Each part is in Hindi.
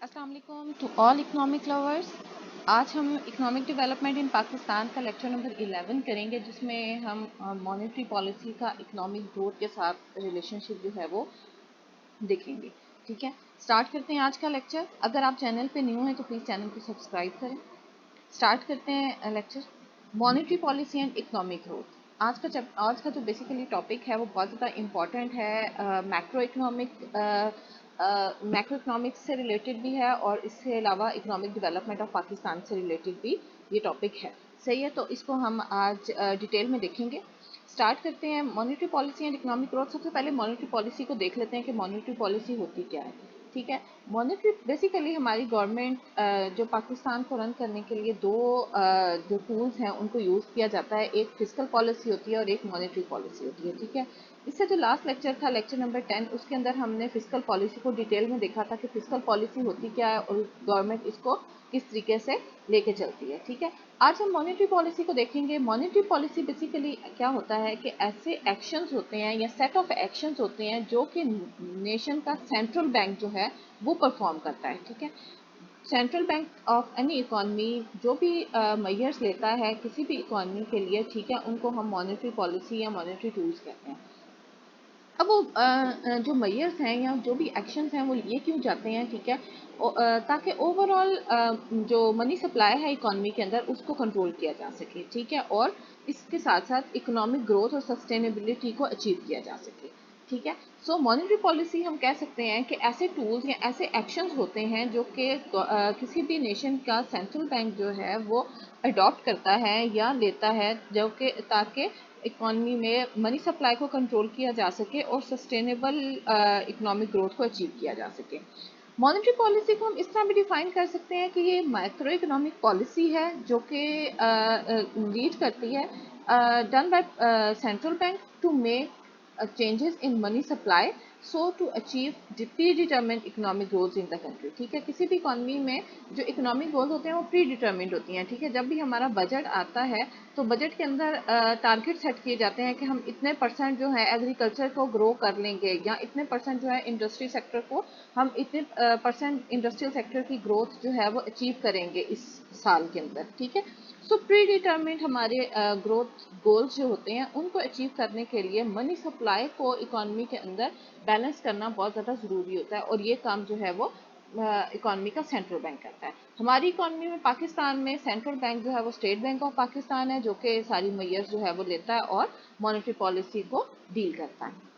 अस्सलाम वालेकुम टू ऑल इकोनॉमिक लवर्स। आज हम इकोनॉमिक डेवलपमेंट इन पाकिस्तान का लेक्चर नंबर 11 करेंगे, जिसमें हम मॉनेटरी पॉलिसी का इकोनॉमिक ग्रोथ के साथ रिलेशनशिप जो है वो देखेंगे। ठीक है, स्टार्ट करते हैं आज का लेक्चर। अगर आप चैनल पे न्यू हैं तो प्लीज़ चैनल को सब्सक्राइब करें। स्टार्ट करते हैं lecture. Monetary policy and economic growth. आज का जो बेसिकली टॉपिक है वो बहुत ज़्यादा इम्पॉर्टेंट है। मैक्रो इकोनॉमिक्स से रिलेटेड भी है और इसके अलावा इकोनॉमिक डेवलपमेंट ऑफ पाकिस्तान से रिलेटेड भी ये टॉपिक है। सही है, तो इसको हम आज डिटेल में देखेंगे। स्टार्ट करते हैं monetary policy and economic growth. सबसे पहले मॉनेटरी पॉलिसी को देख लेते हैं कि मॉनेटरी पॉलिसी होती क्या है। ठीक है, मॉनेटरी बेसिकली हमारी गवर्नमेंट जो पाकिस्तान को रन करने के लिए जो टूल्स हैं उनको यूज़ किया जाता है। एक फिस्कल पॉलिसी होती है और एक मॉनेटरी पॉलिसी होती है। ठीक है, इससे जो लास्ट लेक्चर था, लेक्चर नंबर 10, उसके अंदर हमने फिस्कल पॉलिसी को डिटेल में देखा था कि फिस्कल पॉलिसी होती क्या है और गवर्नमेंट इसको किस तरीके से लेके चलती है। ठीक है, आज हम मॉनेटरी पॉलिसी को देखेंगे। मॉनेटरी पॉलिसी बेसिकली क्या होता है कि ऐसे एक्शंस होते हैं या सेट ऑफ एक्शंस होते हैं जो कि नेशन का सेंट्रल बैंक जो है वो परफॉर्म करता है। ठीक है, central bank of any economy जो भी मेजर्स लेता है किसी भी इकॉनमी के लिए, ठीक है, उनको हम मॉनेटरी पॉलिसी या मॉनेटरी टूल्स कहते हैं। अब वो जो मेजर्स हैं या जो भी एक्शंस हैं वो लिए क्यों जाते हैं, ठीक है, ताकि ओवरऑल जो मनी सप्लाई है इकॉनमी के अंदर उसको कंट्रोल किया जा सके। ठीक है, और इसके साथ साथ इकोनॉमिक ग्रोथ और सस्टेनेबिलिटी को अचीव किया जा सके। ठीक है, सो मॉनेटरी पॉलिसी हम कह सकते हैं कि ऐसे टूल्स या ऐसे एक्शंस होते हैं जो कि किसी भी नेशन का सेंट्रल बैंक जो है वो अडॉप्ट करता है या लेता है, जो कि ताकि इकॉनमी में मनी सप्लाई को कंट्रोल किया जा सके और सस्टेनेबल इकोनॉमिक ग्रोथ को अचीव किया जा सके। मॉनेटरी पॉलिसी को हम इस तरह भी डिफाइन कर सकते हैं कि ये माइक्रो इकोनॉमिक पॉलिसी है जो कि लीड करती है done by central bank to make changes in money supply so to achieve predetermined economic goals in the country। ठीक है, किसी भी इकोनॉमी में जो इकोनॉमिक गोल्स होते हैं वो प्री डिटर्मिंड होती हैं। ठीक है, जब भी हमारा बजट आता है तो बजट के अंदर टारगेट सेट किए जाते हैं कि हम इतने परसेंट जो है एग्रीकल्चर को ग्रो कर लेंगे या इतने परसेंट जो है इंडस्ट्री सेक्टर को हम इतने परसेंट इंडस्ट्रियल सेक्टर की ग्रोथ जो है वो अचीव करेंगे इस साल के अंदर। ठीक है, सो प्री डिटर्मिंड हमारे ग्रोथ गोल्स जो होते हैं उनको अचीव करने के लिए मनी सप्लाई को इकोनॉमी के अंदर बैलेंस करना बहुत ज़्यादा ज़रूरी होता है और ये काम जो है वो इकोनॉमी का सेंट्रल बैंक करता है। हमारी इकोनॉमी में पाकिस्तान में सेंट्रल बैंक जो है वो स्टेट बैंक ऑफ पाकिस्तान है, जो कि सारी मेजर्स जो है वो लेता है और मॉनेटरी पॉलिसी को डील करता है।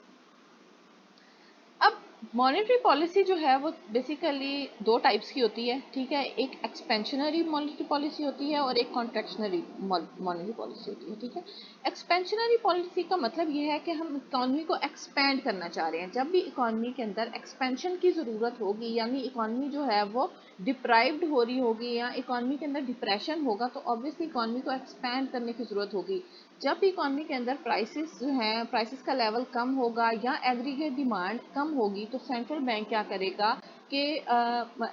अब मॉनेटरी पॉलिसी जो है वो बेसिकली दो टाइप्स की होती है। ठीक है, एक एक्सपेंशनरी मॉनेटरी पॉलिसी होती है और एक कॉन्ट्रैक्शनरी मॉनेटरी पॉलिसी होती है। ठीक है, एक्सपेंशनरी पॉलिसी का मतलब ये है कि हम इकॉनमी को एक्सपैंड करना चाह रहे हैं। जब भी इकॉनमी के अंदर एक्सपेंशन की ज़रूरत होगी, यानी इकॉनमी जो है वो डिप्राइव्ड हो रही होगी या इकॉनमी के अंदर डिप्रेशन होगा, तो ऑब्वियसली इकॉनमी को एक्सपैंड करने की ज़रूरत होगी। जब भी इकॉनमी के अंदर प्राइसेस जो हैं, प्राइसेस का लेवल कम होगा या एग्रीगेट डिमांड कम होगी, तो सेंट्रल बैंक क्या करेगा कि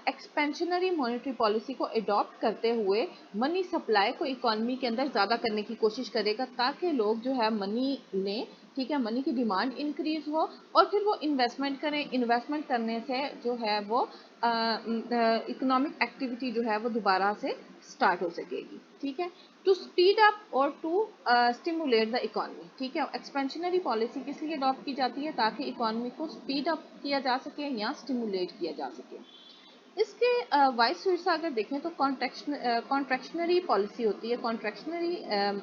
एक्सपेंशनरी मॉनेटरी पॉलिसी को अडॉप्ट करते हुए मनी सप्लाई को इकॉनमी के अंदर ज़्यादा करने की कोशिश करेगा ताकि लोग जो है मनी लें। ठीक है, मनी की डिमांड इंक्रीज हो और फिर वो इन्वेस्टमेंट करें। इन्वेस्टमेंट करने से जो है वो इकोनॉमिक एक्टिविटी जो है वो दोबारा से स्टार्ट हो सकेगी। ठीक है, टू स्पीड अप और टू स्टिमुलेट द इकॉनमी। ठीक है, एक्सपेंशनरी पॉलिसी किस लिए अडॉप्ट की जाती है ताकि इकॉनमी को स्पीड अप किया जा सके या स्टिमुलेट किया जा सके। इसके वाइस वर्सा अगर देखें तो कॉन्ट्रैक्शनरी पॉलिसी होती है, कॉन्ट्रैक्शनरी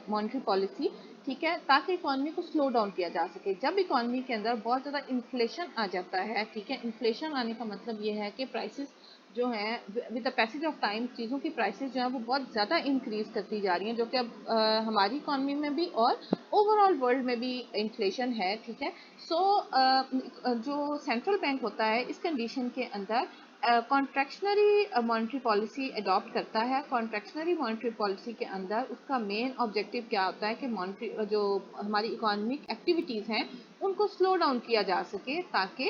मॉनेटरी पॉलिसी। ठीक है, ताकि इकॉनमी को स्लो डाउन किया जा सके। जब इकॉनमी के अंदर बहुत ज़्यादा इन्फ्लेशन आ जाता है, ठीक है, इन्फ्लेशन आने का मतलब ये है कि प्राइसेस जो हैं with the passage of time चीज़ों की प्राइसेस जो है वो बहुत ज़्यादा इंक्रीज करती जा रही हैं, जो कि अब हमारी इकॉनमी में भी और ओवरऑल वर्ल्ड में भी इन्फ्लेशन है। ठीक है, सो जो सेंट्रल बैंक होता है इस कंडीशन के अंदर कॉन्ट्रैक्शनरी मॉनेटरी पॉलिसी अडॉप्ट करता है। कॉन्ट्रैक्शनरी मॉनेटरी पॉलिसी के अंदर उसका मेन ऑब्जेक्टिव क्या होता है कि मॉनेटरी जो हमारी इकोनॉमिक एक्टिविटीज़ हैं उनको स्लो डाउन किया जा सके ताकि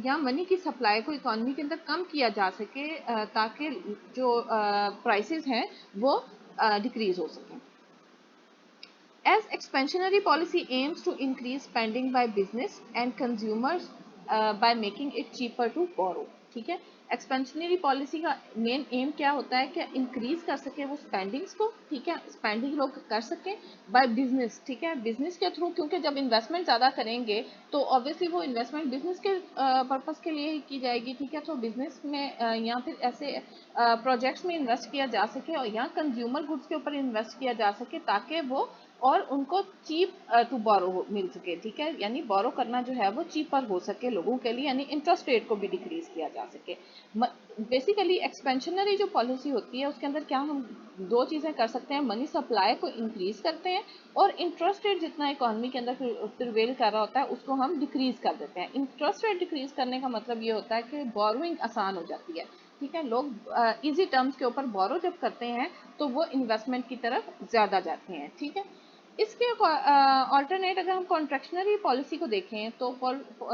या मनी की सप्लाई को इकोनॉमी के अंदर कम किया जा सके ताकि जो प्राइसेस हैं वो डिक्रीज हो सकें। As expansionary policy aims to increase spending by business and consumers by making it cheaper to borrow। ठीक है, एक्सपेंशनरी पॉलिसी का मेन एम क्या होता है कि इंक्रीज कर सके वो स्पेंडिंग्स को, ठीक है, स्पेंडिंग लोग कर सकें बाय बिजनेस, ठीक है, बिजनेस के थ्रू, क्योंकि जब इन्वेस्टमेंट ज़्यादा करेंगे तो ऑब्वियसली वो इन्वेस्टमेंट बिजनेस के पर्पज़ के लिए ही की जाएगी, ठीक है, तो बिजनेस में या फिर ऐसे प्रोजेक्ट्स में इन्वेस्ट किया जा सके और या कंज्यूमर गुड्स के ऊपर इन्वेस्ट किया जा सके ताकि वो और उनको चीप टू बोरो मिल सके, ठीक है, यानी बोरो करना जो है वो चीपर हो सके लोगों के लिए, यानी इंटरेस्ट रेट को भी डिक्रीज किया जा सके। बेसिकली एक्सपेंशनरी जो पॉलिसी होती है उसके अंदर क्या हम दो चीज़ें कर सकते हैं, मनी सप्लाई को इंक्रीज करते हैं और इंटरेस्ट रेट जितना इकोनॉमी के अंदर प्रिवेल कर रहा होता है उसको हम डिक्रीज कर देते हैं। इंटरेस्ट रेट डिक्रीज करने का मतलब ये होता है कि बोरोइंग आसान हो जाती है, ठीक है, लोग इजी टर्म्स के ऊपर बोरो जब करते हैं तो वो इन्वेस्टमेंट की तरफ ज़्यादा जाते हैं, ठीक है। इसके ऑल्टरनेट अगर हम कॉन्ट्रैक्शनरी पॉलिसी को देखें तो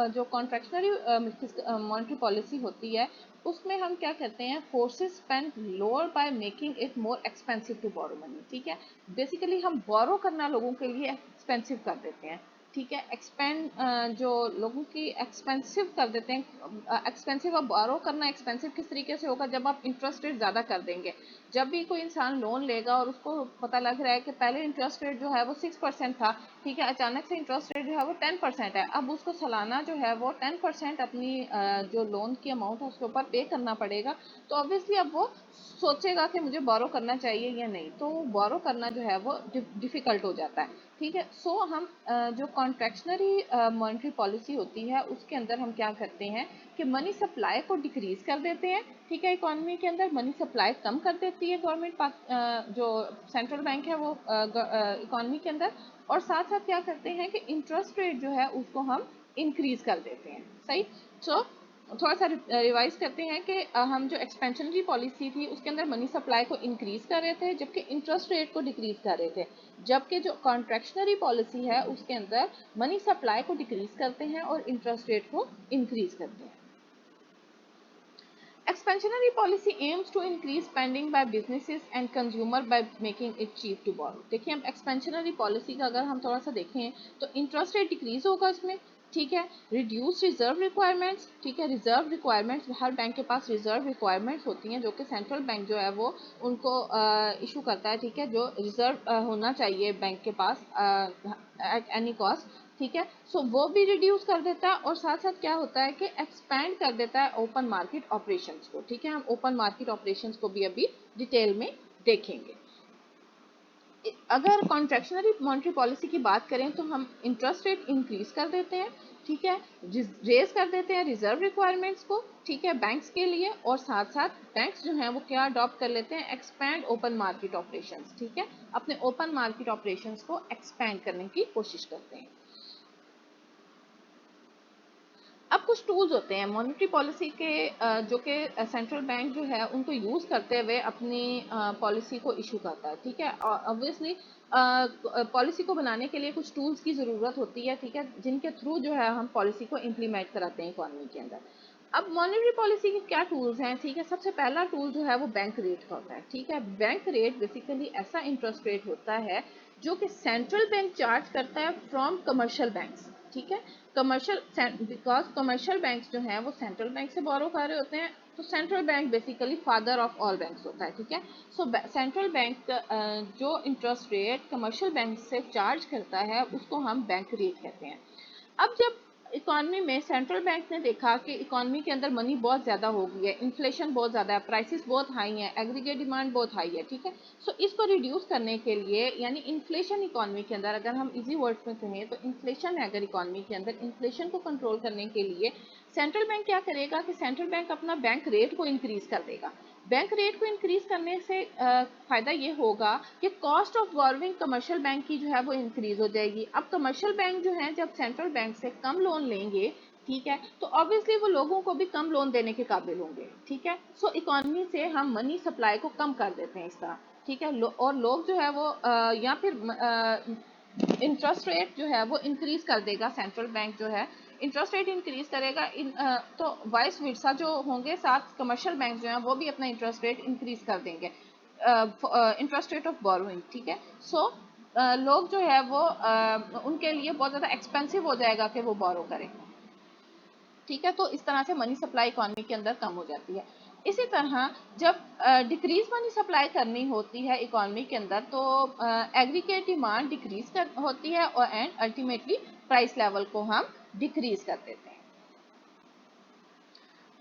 जो कॉन्ट्रैक्शनरी मॉनेटरी पॉलिसी होती है उसमें हम क्या करते हैं, forces spend lower by making it more expensive to borrow money, ठीक है, बेसिकली हम बोरो करना लोगों के लिए एक्सपेंसिव कर देते हैं, ठीक है, जो लोगों की एक्सपेंसिव कर देते हैं, एक्सपेंसिव और बोरो करना एक्सपेंसिव किस तरीके से होगा, जब आप इंटरेस्ट रेट ज़्यादा कर देंगे। जब भी कोई इंसान लोन लेगा और उसको पता लग रहा है कि पहले इंटरेस्ट रेट जो है वो 6% था, ठीक है, अचानक से इंटरेस्ट रेट जो है वो 10% है, अब उसको सालाना जो है वो 10% अपनी जो लोन की अमाउंट है उसके ऊपर पे करना पड़ेगा, तो ऑब्वियसली अब वो सोचेगा कि मुझे बोरो करना चाहिए या नहीं, तो बोरो करना जो है वो डिफ़िकल्ट हो जाता है, ठीक है। सो हम जो कॉन्ट्रैक्शनरी मॉनेटरी पॉलिसी होती है उसके अंदर हम क्या करते हैं कि मनी सप्लाई को डिक्रीज कर देते हैं, ठीक है, इकोनॉमी के अंदर मनी सप्लाई कम कर देती है गवर्नमेंट, जो सेंट्रल बैंक है वो इकोनॉमी के अंदर, और साथ साथ क्या करते हैं कि इंटरेस्ट रेट जो है उसको हम इंक्रीज कर देते हैं, सही। सो थोड़ा सा रिवाइज करते हैं कि हम जो एक्सपेंशनरी पॉलिसी थी उसके अंदर मनी सप्लाई को इंक्रीज कर रहे थे जबकि इंटरेस्ट रेट को डिक्रीज कर रहे थे, जबकि जो कॉन्ट्रैक्शनरी पॉलिसी है उसके अंदर मनी सप्लाई को डिक्रीज करते हैं और इंटरेस्ट रेट को इंक्रीज करते हैं। Expansionary policy aims to increase spending by businesses and consumer by making it cheap to borrow। देखिए हम expansionary policy का अगर हम थोड़ा सा देखें तो इंटरेस्ट रेट डिक्रीज होगा इसमें, ठीक है, रिड्यूस रिजर्व रिक्वायरमेंट्स, ठीक है, रिजर्व रिक्वायरमेंट्स हर बैंक के पास रिजर्व रिक्वायरमेंट्स होती हैं जो कि सेंट्रल बैंक जो है वो उनको इशू करता है, ठीक है, जो रिजर्व होना चाहिए बैंक के पास एट एनी कॉस्ट, ठीक है, सो वो भी रिड्यूस कर देता है और साथ साथ क्या होता है कि एक्सपैंड कर देता है ओपन मार्केट ऑपरेशंस को, ठीक है, हम ओपन मार्केट ऑपरेशंस को भी अभी डिटेल में देखेंगे। अगर कॉन्ट्रैक्शनरी मॉनेटरी पॉलिसी की बात करें तो हम इंटरेस्ट रेट इंक्रीज कर देते हैं, ठीक है, रेज कर देते हैं रिजर्व रिक्वायरमेंट्स को, ठीक है, बैंक्स के लिए, और साथ साथ बैंक्स जो हैं वो क्या अडॉप्ट कर लेते हैं, एक्सपैंड ओपन मार्केट ऑपरेशंस, ठीक है, अपने ओपन मार्केट ऑपरेशंस को एक्सपैंड करने की कोशिश करते हैं। अब कुछ टूल्स होते हैं मॉनेटरी पॉलिसी के जो कि सेंट्रल बैंक जो है उनको यूज़ करते हुए अपनी पॉलिसी को इशू करता है, ठीक है, ऑब्वियसली पॉलिसी को बनाने के लिए कुछ टूल्स की ज़रूरत होती है, ठीक है, जिनके थ्रू जो है हम पॉलिसी को इम्प्लीमेंट कराते हैं इकोनॉमी के अंदर। अब मॉनेटरी पॉलिसी के क्या टूल्स हैं, ठीक है, सबसे पहला टूल जो है वो बैंक रेट का होता है, ठीक है, बैंक रेट बेसिकली ऐसा इंटरेस्ट रेट होता है जो कि सेंट्रल बैंक चार्ज करता है फ्रॉम कमर्शियल बैंक्स, ठीक है, कमर्शियल, बिकॉज कमर्शियल बैंक्स जो हैं वो सेंट्रल बैंक से बोरो कर रहे होते हैं, तो central bank basically father of all banks होता है, ठीक है, सो सेंट्रल बैंक जो इंटरेस्ट रेट कमर्शियल बैंक से चार्ज करता है उसको हम बैंक रेट कहते हैं। अब जब इकोनॉमी में सेंट्रल बैंक ने देखा कि इकोनॉमी के अंदर मनी बहुत ज़्यादा हो गई है, इन्फ्लेशन बहुत ज़्यादा है, प्राइसेस बहुत हाई हैं, एग्रीगेट डिमांड बहुत हाई है, ठीक है, सो इसको रिड्यूस करने के लिए, यानी इन्फ्लेशन इकोनॉमी के अंदर अगर हम इजी वर्ड्स में कहें तो इन्फ्लेशन है अगर इकोनॉमी के अंदर, इन्फ्लेशन को कंट्रोल करने के लिए सेंट्रल बैंक क्या करेगा कि सेंट्रल बैंक अपना बैंक रेट को इंक्रीज कर देगा। बैंक रेट को इंक्रीज करने से फ़ायदा ये होगा कि cost of borrowing commercial bank की जो है वो इंक्रीज हो जाएगी। अब कमर्शियल बैंक जो हैं जब सेंट्रल बैंक से कम लोन लेंगे, ठीक है, तो ऑब्वियसली वो लोगों को भी कम लोन देने के काबिल होंगे, ठीक है, सो इकोनॉमी से हम मनी सप्लाई को कम कर देते हैं इस तरह, ठीक है, और लोग जो है वो या फिर इंटरेस्ट रेट जो है वो इंक्रीज कर देगा, सेंट्रल बैंक जो है इंटरेस्ट रेट इंक्रीज करेगा, तो वाइस वर्सा जो होंगे साथ कमर्शियल बैंक जो हैं वो भी अपना इंटरेस्ट रेट इंक्रीज कर देंगे, इंटरेस्ट रेट ऑफ बोरोइंग, ठीक है, सो लोग जो है वो उनके लिए बहुत ज़्यादा एक्सपेंसिव हो जाएगा कि वो बोरो करें, ठीक है। तो इस तरह से मनी सप्लाई इकोनॉमी के अंदर कम हो जाती है। इसी तरह जब डिक्रीज मनी सप्लाई करनी होती है इकोनॉमी के अंदर तो एग्रीगेट डिमांड डिक्रीज होती है और एंड अल्टीमेटली प्राइस लेवल को हम डिक्रीज कर देते हैं।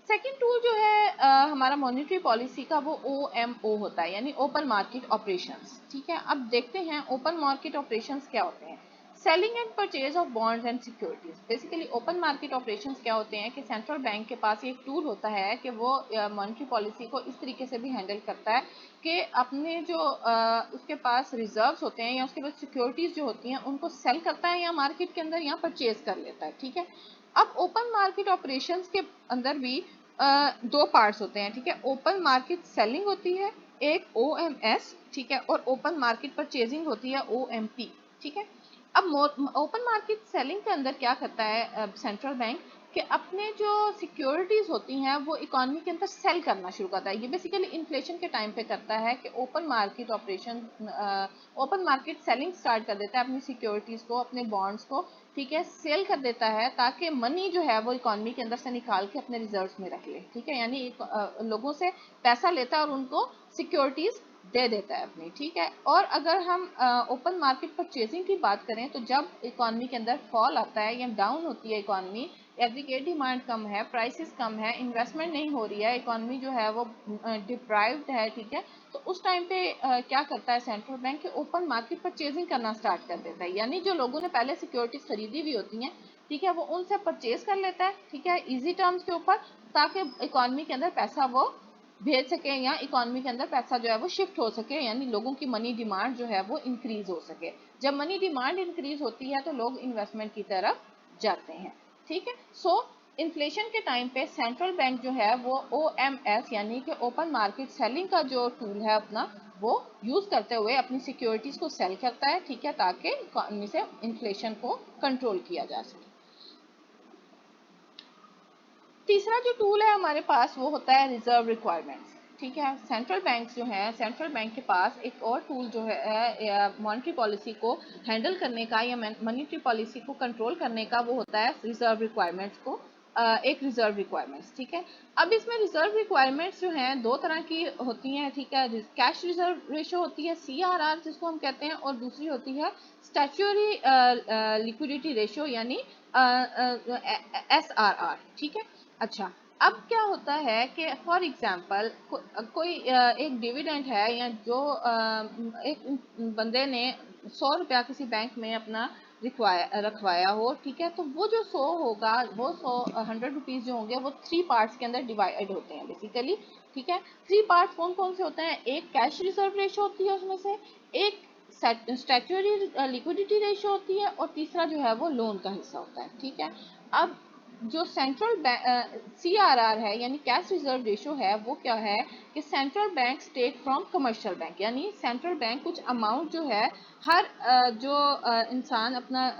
सेकेंड टूल जो है हमारा मॉनेटरी पॉलिसी का वो OMO होता है, यानी ओपन मार्केट ऑपरेशंस। ठीक है, अब देखते हैं ओपन मार्केट ऑपरेशंस क्या होते हैं। Selling and purchase of bonds and securities. Basically open market operations क्या होते हैं कि सेंट्रल बैंक के पास एक टूल होता है कि वो मॉनेटरी पॉलिसी को इस तरीके से भी हैंडल करता है कि अपने जो उसके पास रिजर्व्स होते हैं या उसके पास सिक्योरिटीज जो होती हैं उनको सेल करता है या मार्केट के अंदर या परचेज कर लेता है। ठीक है, अब ओपन मार्केट ऑपरेशंस के अंदर भी दो पार्ट्स होते हैं। ठीक है, ओपन मार्केट सेलिंग होती है एक OMS, ठीक है, और ओपन मार्केट परचेजिंग होती है OMP। ठीक है, अब ओपन मार्केट सेलिंग के अंदर क्या करता है सेंट्रल बैंक कि अपने जो सिक्योरिटीज होती हैं वो इकोनॉमी के अंदर सेल करना शुरू करता है। ये बेसिकली इन्फ्लेशन के टाइम पे करता है कि open market operation open market selling start कर देता है अपनी सिक्योरिटीज को, अपने बॉन्ड्स को, ठीक है, सेल कर देता है ताकि मनी जो है वो इकोनॉमी के अंदर से निकाल के अपने रिजर्व्स में रख ले। ठीक है, यानी लोगों से पैसा लेता है और उनको सिक्योरिटीज दे देता है अपनी। ठीक है, और अगर हम ओपन मार्केट परचेजिंग की बात करें तो जब इकोनॉमी के अंदर फॉल आता है या डाउन होती है इकोनॉमी, एग्रीगेट डिमांड कम है, प्राइसेस कम है, इन्वेस्टमेंट नहीं हो रही है, इकोनॉमी जो है वो डिप्राइव्ड है, ठीक है, तो उस टाइम पे क्या करता है सेंट्रल बैंक के ओपन मार्केट परचेजिंग करना स्टार्ट कर देता है। यानी जो लोगों ने पहले सिक्योरिटीज खरीदी हुई होती हैं, ठीक है, वो उनसे परचेज कर लेता है, ठीक है, इजी टर्म्स के ऊपर, ताकि इकोनॉमी के अंदर पैसा वो भेज सके या इकोनॉमी के अंदर पैसा जो है वो शिफ्ट हो सके, यानी लोगों की मनी डिमांड जो है वो इंक्रीज हो सके। जब मनी डिमांड इंक्रीज होती है तो लोग इन्वेस्टमेंट की तरफ जाते हैं। ठीक है, सो इन्फ्लेशन के टाइम पे सेंट्रल बैंक जो है वो OMS यानी कि ओपन मार्केट सेलिंग का जो टूल है अपना वो यूज करते हुए अपनी सिक्योरिटीज को सेल करता है, ठीक है, ताकि इकोनॉमी से इन्फ्लेशन को कंट्रोल किया जा सके। तीसरा जो टूल है हमारे पास वो होता है रिजर्व रिक्वायरमेंट्स। ठीक है, सेंट्रल बैंक जो है, सेंट्रल बैंक के पास एक और टूल जो है मॉनेटरी पॉलिसी को हैंडल करने का या मॉनेटरी पॉलिसी को कंट्रोल करने का, वो होता है रिजर्व रिक्वायरमेंट्स को एक रिजर्व रिक्वायरमेंट्स। ठीक है, अब इसमें रिजर्व रिक्वायरमेंट्स जो हैं दो तरह की होती हैं। ठीक है, कैश रिजर्व रेशो होती है CRR जिसको हम कहते हैं, और दूसरी होती है स्टैट्यूटरी लिक्विडिटी रेशो यानी SRR। ठीक है, अच्छा, अब क्या होता है कि फॉर एग्जांपल कोई एक डिविडेंड है या जो एक बंदे ने 100 रुपया किसी बैंक में अपना रखवाया हो, ठीक है, तो वो जो 100 होगा वो 100 रुपीज जो होंगे वो 3 पार्ट्स के अंदर डिवाइड होते हैं बेसिकली। ठीक है, 3 पार्ट्स कौन कौन से होते हैं, एक कैश रिजर्व रेशो होती है उसमें से, एक स्टैट्यूटरी लिक्विडिटी रेशो होती है, और तीसरा जो है वो लोन का हिस्सा होता है। ठीक है, अब जो सेंट्रल CRR है यानी कैश रिजर्व रेशो है वो क्या है कि central bank take from commercial bank, यानी सेंट्रल बैंक कुछ अमाउंट जो है हर जो इंसान अपना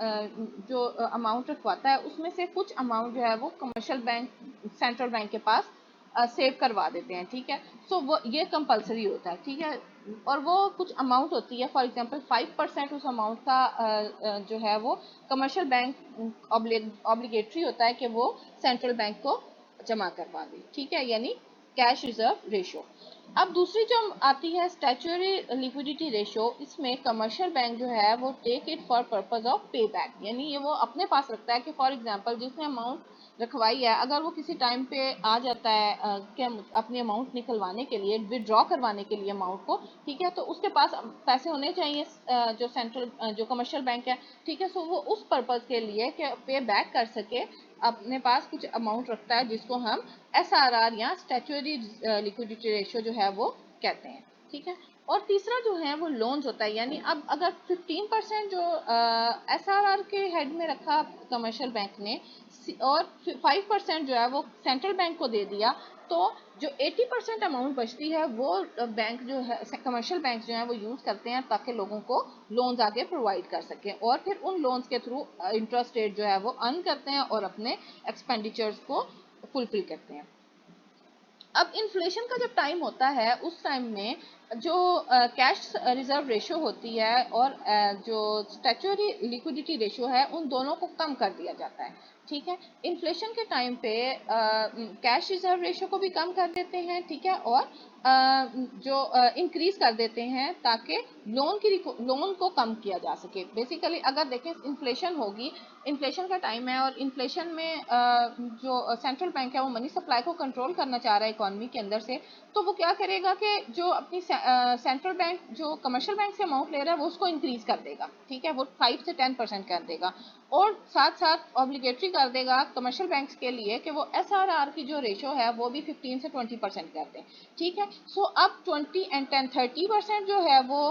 जो अमाउंट रखवाता है उसमें से कुछ अमाउंट जो है वो कमर्शियल बैंक सेंट्रल बैंक के पास सेव करवा देते हैं। ठीक है, सो वो ये कंपलसरी होता है। ठीक है, और वो कुछ अमाउंट होती है, फॉर एग्जांपल 5% उस अमाउंट का जो है वो कमर्शियल बैंक ऑब्लिगेटरी होता है कि वो सेंट्रल बैंक को जमा करवा दे। ठीक है, यानी कैश रिजर्व रेशो। अब दूसरी जो आती है स्टैट्यूटरी लिक्विडिटी रेशो, इसमें कमर्शियल बैंक जो है वो take it for purpose of pay back, यानी ये वो अपने पास रखता है कि फॉर एग्जांपल जिसने अमाउंट रखवाई है अगर वो किसी टाइम पे आ जाता है कि अपनी अमाउंट निकलवाने के लिए, विड्रॉ करवाने के लिए अमाउंट को, ठीक है, तो उसके पास पैसे होने चाहिए जो सेंट्रल जो कमर्शियल बैंक है। ठीक है, सो वो उस पर्पज के लिए कि पे बैक कर सके अपने पास कुछ अमाउंट रखता है जिसको हम SRR या स्टैट्यूटरी लिक्विडिटी रेशो जो है वो कहते हैं। ठीक है, और तीसरा जो है वो लोन्स होता है, यानी अब अगर 15% जो SRR के हेड में रखा कमर्शियल बैंक ने और 5% जो है वो सेंट्रल बैंक को दे दिया, तो जो 80% अमाउंट बचती है वो बैंक जो है कमर्शियल बैंक जो है वो यूज करते हैं ताकि लोगों को लोन्स आगे प्रोवाइड कर सकें, और फिर उन लोन्स के थ्रू इंटरेस्ट रेट जो है वो अर्न करते हैं और अपने एक्सपेंडिचर्स को फुलफिल करते हैं। अब इन्फ्लेशन का जब टाइम होता है उस टाइम में जो कैश रिजर्व रेशो होती है और जो स्टैट्यूटरी लिक्विडिटी रेशो है उन दोनों को कम कर दिया जाता है। ठीक है। इन्फ्लेशन के टाइम पे कैश रिजर्व रेशो को भी कम कर देते हैं, ठीक है, और जो इंक्रीज कर देते हैं ताकि लोन को कम किया जा सके। बेसिकली अगर देखें इन्फ्लेशन होगी, इन्फ्लेशन का टाइम है और इन्फ्लेशन में जो सेंट्रल बैंक है वो मनी सप्लाई को कंट्रोल करना चाह रहा है इकोनॉमी के अंदर से, तो वो क्या करेगा कि जो अपनी सेंट्रल बैंक जो कमर्शियल बैंक से अमाउंट ले रहा है वो उसको इंक्रीज कर देगा, ठीक है, वो 5 से 10% कर देगा, और साथ साथ ऑब्लिगेटरी कर देगा कमर्शियल बैंक्स के लिए कि वो एसआरआर की जो रेशो है वो भी 15 से 20% कर दें, ठीक है। सो अब 20 एंड 10 30% जो है वो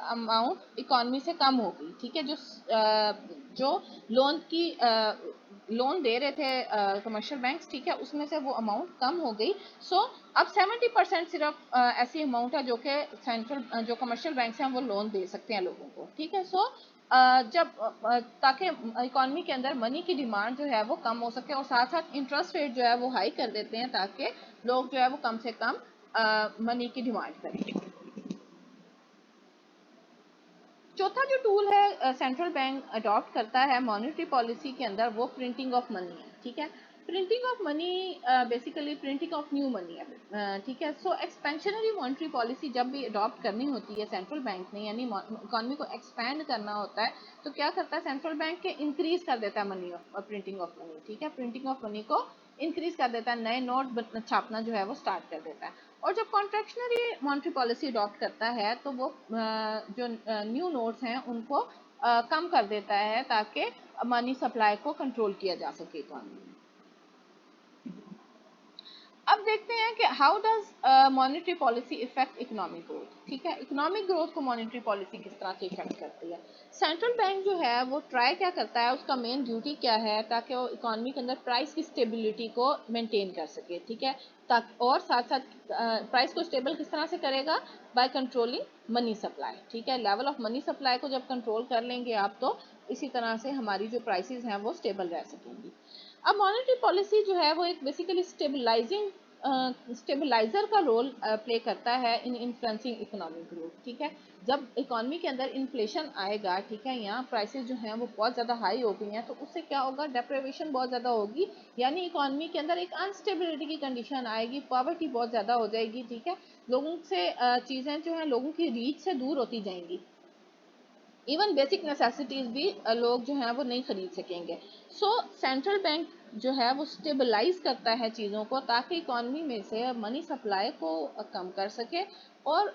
अमाउंट इकोनॉमी से कम होगी, ठीक है, जो लोन दे रहे थे कमर्शियल बैंक्स, ठीक है, उसमें से वो अमाउंट कम हो गई। सो अब 70% सिर्फ ऐसी अमाउंट है जो कि सेंट्रल जो कमर्शियल बैंक्स हैं वो लोन दे सकते हैं लोगों को, ठीक है। सो जब ताकि इकोनॉमी के अंदर मनी की डिमांड जो है वो कम हो सके, और साथ साथ इंटरेस्ट रेट जो है वो हाई कर देते हैं ताकि लोग जो है वो कम से कम मनी की डिमांड करें। चौथा जो टूल है सेंट्रल बैंक अडॉप्ट करता है मॉनेटरी पॉलिसी के अंदर, वो प्रिंटिंग ऑफ मनी है, ठीक है। Printing of money basically printing of new money है, ठीक है। सो एक्सपेंशनरी मॉनेटरी पॉलिसी जब भी अडॉप्ट करनी होती है सेंट्रल बैंक ने, यानी इकोनॉमी को एक्सपैंड करना होता है, तो क्या करता है सेंट्रल बैंक के इंक्रीज कर देता है मनी प्रिंटिंग ऑफ मनी, ठीक है, प्रिंटिंग ऑफ मनी को इंक्रीज कर देता है, नए नोट छापना जो है वो स्टार्ट कर देता है। और जब कॉन्ट्रैक्शनरी मॉनेटरी पॉलिसी अडॉप्ट करता है तो वो जो न्यू नोट्स हैं उनको कम कर देता है ताकि मनी सप्लाई को कंट्रोल किया जा सके इकोनॉमी में। अब देखते हैं कि how does monetary policy effect economic growth, ठीक है। इकोनॉमिक ग्रोथ को मॉनेटरी पॉलिसी किस तरह से इफेक्ट करती है? सेंट्रल बैंक जो है वो ट्राई क्या करता है, उसका मेन ड्यूटी क्या है, ताकि वो इकोनॉमी के अंदर प्राइस की स्टेबिलिटी को मेंटेन कर सके, ठीक है, ताकि और साथ साथ प्राइस को स्टेबल किस तरह से करेगा, बाय कंट्रोलिंग मनी सप्लाई, ठीक है। लेवल ऑफ मनी सप्लाई को जब कंट्रोल कर लेंगे आप, तो इसी तरह से हमारी जो प्राइसेस हैं वो स्टेबल रह सकेंगी। अब मॉनेटरी पॉलिसी जो है वो एक बेसिकली स्टेबलाइजर का रोल प्ले करता है इन इन्फ्लुएंसिंग इकोनॉमिक ग्रोथ, ठीक है। जब इकोनॉमी के अंदर इन्फ्लेशन आएगा, ठीक है, यहाँ प्राइसेस जो हैं वो बहुत ज़्यादा हाई हो गई हैं, तो उससे क्या होगा, डेप्रिवेशन बहुत ज़्यादा होगी, यानी इकोनॉमी के अंदर एक अनस्टेबिलिटी की कंडीशन आएगी, पॉवर्टी बहुत ज़्यादा हो जाएगी, ठीक है, लोगों से चीज़ें जो हैं लोगों की रीच से दूर होती जाएंगी, इवन बेसिक नेसेसिटीज भी लोग जो हैं वो नहीं खरीद सकेंगे। सो सेंट्रल बैंक जो है वो स्टेबलाइज करता है चीज़ों को ताकि इकोनॉमी में से मनी सप्लाई को कम कर सके, और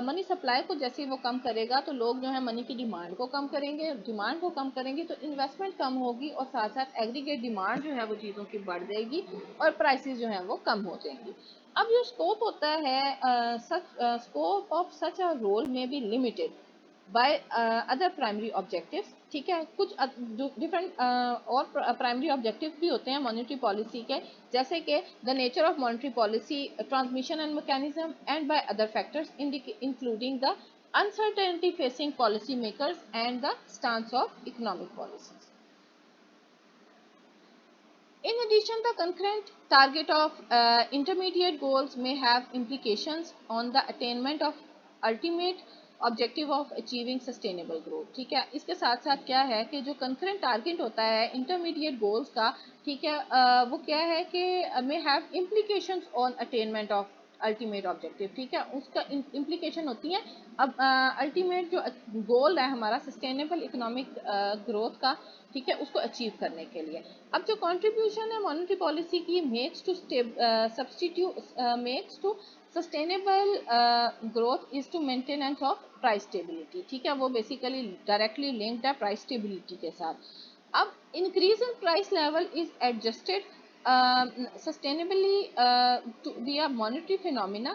मनी सप्लाई को जैसे वो कम करेगा तो लोग जो है मनी की डिमांड को कम करेंगे, डिमांड को कम करेंगे तो इन्वेस्टमेंट कम होगी, और साथ साथ एग्रीगेट डिमांड जो है वो चीज़ों की बढ़ जाएगी और प्राइसेस जो है वो कम हो जाएंगी। अब जो स्कोप होता है such scope of such a role में be limited by other primary objectives, ठीक है। कुछ डिफरेंट और प्राइमरी ऑब्जेक्टिव भी होते हैं मॉनेटरी पॉलिसी के, जैसे कि the nature of monetary policy, transmission and mechanism, and by other factors including the uncertainty facing policy makers and the stance of economic policies. In addition, the concurrent target of intermediate goals may have implications on the attainment of ultimate objective of achieving sustainable growth, ठीक है। इसके साथ साथ क्या है कि जो कंकरेंट टारगेट होता है इंटरमीडिएट गोल्स का, ठीक है, वो क्या है कि may have implications on attainment of ultimate objective, ठीक है, उसका इम्प्लीकेशन होती है। अब अल्टीमेट जो गोल है हमारा सस्टेनेबल इकोनॉमिक ग्रोथ का, ठीक है, उसको अचीव करने के लिए। अब जो कंट्रीब्यूशन है मॉनेटरी पॉलिसी की makes to sustainable growth is to maintenance of price stability, ठीक है, वो बेसिकली डायरेक्टली लिंक्ड है प्राइस स्टेबिलिटी के साथ। अब increase in price level is adjusted sustainably via monetary phenomena.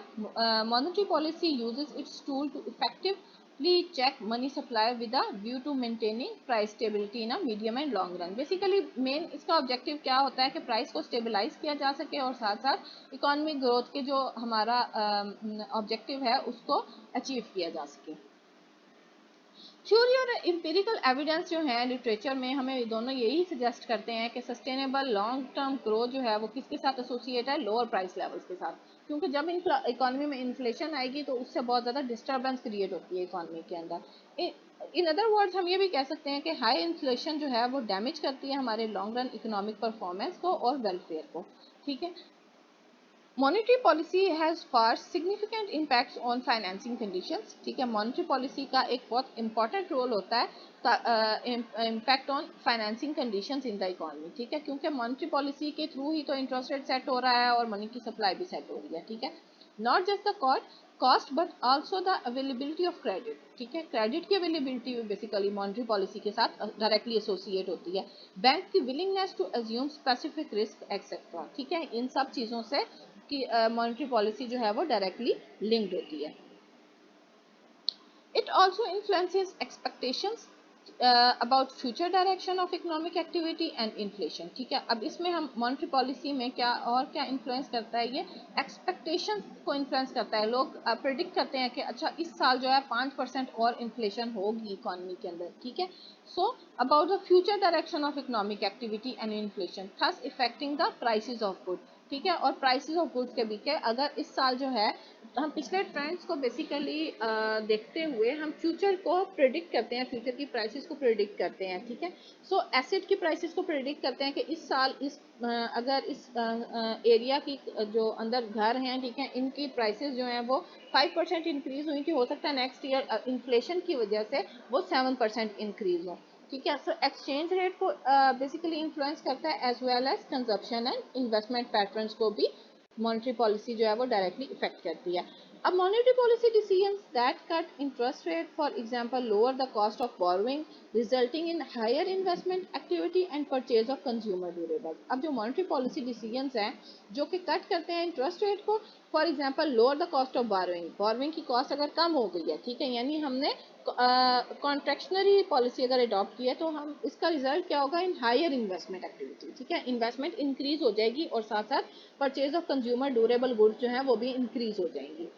Monetary policy uses its tool to effectively check money supply with a view to maintaining price stability in a medium and long run. Basically main इसका ऑब्जेक्टिव क्या होता है कि प्राइस को स्टेबलाइज किया जा सके और साथ साथ इकोनॉमिक ग्रोथ के जो हमारा ऑब्जेक्टिव है उसको अचीव किया जा सके। थ्योरी और एम्पिरिकल एविडेंस जो है लिटरेचर में हमें दोनों यही सजेस्ट करते हैं कि सस्टेनेबल लॉन्ग टर्म ग्रोथ जो है वो किसके साथ एसोसिएट है, लोअर प्राइस लेवल्स के साथ, क्योंकि जब इकोनॉमी में इन्फ्लेशन आएगी तो उससे बहुत ज़्यादा डिस्टर्बेंस क्रिएट होती है इकोनॉमी के अंदर। इन अदर वर्ड्स हम ये भी कह सकते हैं कि हाई इन्फ्लेशन जो है वो डैमेज करती है हमारे लॉन्ग रन इकोनॉमिक परफॉर्मेंस को और वेलफेयर को, ठीक है। Monetary policy has far significant impacts on financing conditions, ठीक है। मॉनेटरी पॉलिसी का एक बहुत इंपॉर्टेंट रोल होता है impact on financing conditions in the economy, ठीक है, क्योंकि मॉनेटरी पॉलिसी के थ्रू ही तो इंटरेस्ट रेट सेट हो रहा है और मनी की सप्लाई भी सेट हो रही है, ठीक है। Not just the cost but also the availability of credit, ठीक है। क्रेडिट की अवेलेबिलिटी बेसिकली मॉनेटरी पॉलिसी के साथ डायरेक्टली एसोसिएट होती है। बैंक की willingness to assume specific risk etcetera, ठीक है, इन सब चीज़ों से कि मॉनेटरी पॉलिसी जो है वो डायरेक्टली लिंक्ड होती है। It also influences expectations about future direction of economic activity and inflation, ठीक है। अब इसमें हम मॉनेटरी पॉलिसी में क्या इन्फ्लुएंस करता है, ये एक्सपेक्टेशन को इन्फ्लुएंस करता है। लोग प्रिडिक्ट करते हैं कि अच्छा इस साल जो है 5% और इन्फ्लेशन होगी इकोनॉमी के अंदर, ठीक है। So about the future direction of economic activity and inflation thus affecting the prices of good, ठीक है। और प्राइसेस ऑफ गुड्स के भी क्या, अगर इस साल जो है हम पिछले ट्रेंड्स को बेसिकली देखते हुए हम फ्यूचर को प्रिडिक्ट करते हैं, फ्यूचर की प्राइसेस को प्रिडिक्ट करते हैं, ठीक है। सो एसेट की प्राइसेस को प्रिडिक्ट करते हैं कि इस साल अगर इस एरिया की जो अंदर घर हैं, ठीक है, इनकी प्राइसेस जो हैं वो 5% इंक्रीज हुई, कि हो सकता है नेक्स्ट ईयर इन्फ्लेशन की वजह से वो 7% इंक्रीज हो, ठीक है। सो एक्सचेंज रेट को बेसिकली इन्फ्लुएंस करता है as well as consumption and investment patterns को भी मॉनेटरी पॉलिसी जो है वो डायरेक्टली इफेक्ट करती है। अब monetary policy decisions that cut interest rate for example lower the cost of borrowing resulting in higher investment activity and purchase of consumer durables. अब जो मॉनेटरी पॉलिसी डिसीजंस हैं जो कि कट करते हैं इंटरेस्ट रेट को, for example lower the cost of borrowing की कॉस्ट अगर कम हो गई है, ठीक है, यानी हमने कॉन्ट्रैक्शनरी पॉलिसी अगर अडॉप्ट की है तो हम इसका रिजल्ट क्या होगा, इन हायर इन्वेस्टमेंट एक्टिविटी, ठीक है, इन्वेस्टमेंट इंक्रीज हो जाएगी और साथ साथ purchase of consumer durable goods जो है वो भी इंक्रीज हो जाएंगी।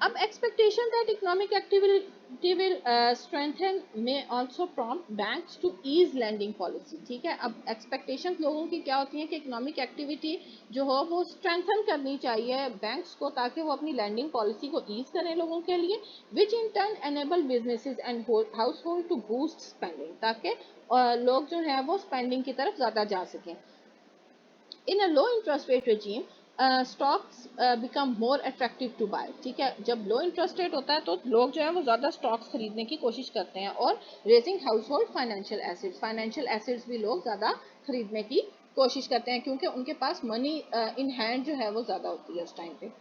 अब expectation that economic activity will strengthen may also prompt banks to ease lending policy, ठीक है। अब expectations लोगों की क्या होती है कि इकोनॉमिक एक्टिविटी जो हो वो strengthen करनी चाहिए बैंक्स को, ताकि वो अपनी lending policy को ease करें लोगों के लिए, which in turn enable businesses and household to boost spending, ताकि लोग जो है वो spending की तरफ ज़्यादा जा सकें। In a low interest rate regime stocks become more attractive to buy, ठीक है। जब लो इंटरेस्ट रेट होता है तो लोग जो है वो ज़्यादा स्टॉक्स खरीदने की कोशिश करते हैं, और raising house hold financial assets भी लोग ज़्यादा खरीदने की कोशिश करते हैं, क्योंकि उनके पास मनी इन हैंड जो है वो ज़्यादा होती है उस टाइम पे।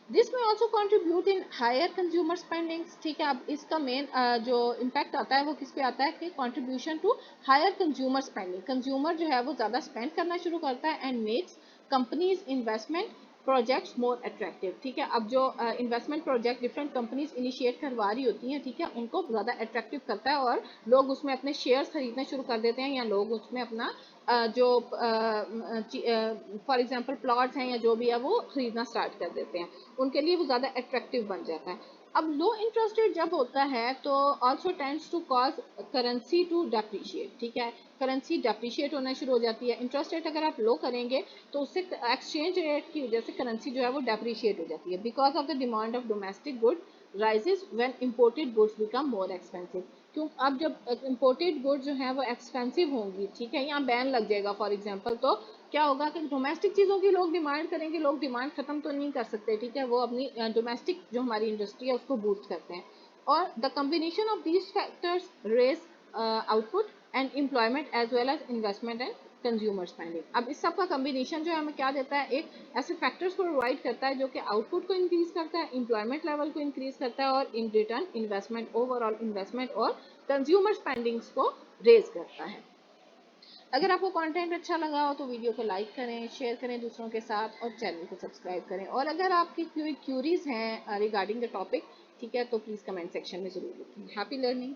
दिस में also contribute in higher consumer spendings, ठीक है। अब इसका मेन जो इम्पैक्ट आता है वो किस पे आता है कि contribution to higher consumer spending, consumer जो है वो ज़्यादा स्पेंड करना शुरू करता है and makes companies investment projects more attractive, ठीक है। अब जो investment project different companies initiate करवा रही होती हैं, ठीक है, उनको ज़्यादा अट्रैक्टिव करता है और लोग उसमें अपने शेयर्स खरीदने शुरू कर देते हैं, या लोग उसमें अपना जो फॉर एग्जांपल प्लॉट्स हैं या जो भी है वो खरीदना स्टार्ट कर देते हैं, उनके लिए वो ज़्यादा अट्रैक्टिव बन जाता है। अब लो इंटरेस्ट रेट जब होता है तो also tends to cause currency to depreciate, ठीक है, करेंसी डेप्रिशिएट होना शुरू हो जाती है। इंटरेस्ट रेट अगर आप लो करेंगे तो उससे एक्सचेंज रेट की वजह से करेंसी जो है वो डेप्रिशिएट हो जाती है, because of the demand of domestic good rises when imported goods become more expensive. क्यों, अब जब इंपोर्टेड गुड्स जो है वो एक्सपेंसिव होंगी, ठीक है, यहाँ बैन लग जाएगा फॉर एग्जांपल, तो क्या होगा कि डोमेस्टिक चीज़ों की लोग डिमांड करेंगे, लोग डिमांड खत्म तो नहीं कर सकते, ठीक है, वो अपनी डोमेस्टिक जो हमारी इंडस्ट्री है उसको बूस्ट करते हैं। और the combination of these factors raise output and employment as well as investment and consumer spending. अब इस सब का कम्बिनेशन जो है हमें क्या देता है, एक ऐसे फैक्टर्स को प्रोवाइड करता है जो कि आउटपुट को इंक्रीज करता है, एम्प्लॉयमेंट लेवल को इंक्रीज करता है, और in return investment overall investment और कंज्यूमर स्पेंडिंग्स को रेज करता है। अगर आपको कंटेंट अच्छा लगा हो तो वीडियो को लाइक करें, शेयर करें दूसरों के साथ, और चैनल को सब्सक्राइब करें। और अगर आपकी कोई क्यूरीज हैं रिगार्डिंग द टॉपिक, ठीक है, तो प्लीज़ कमेंट सेक्शन में ज़रूर लिखें। Happy learning.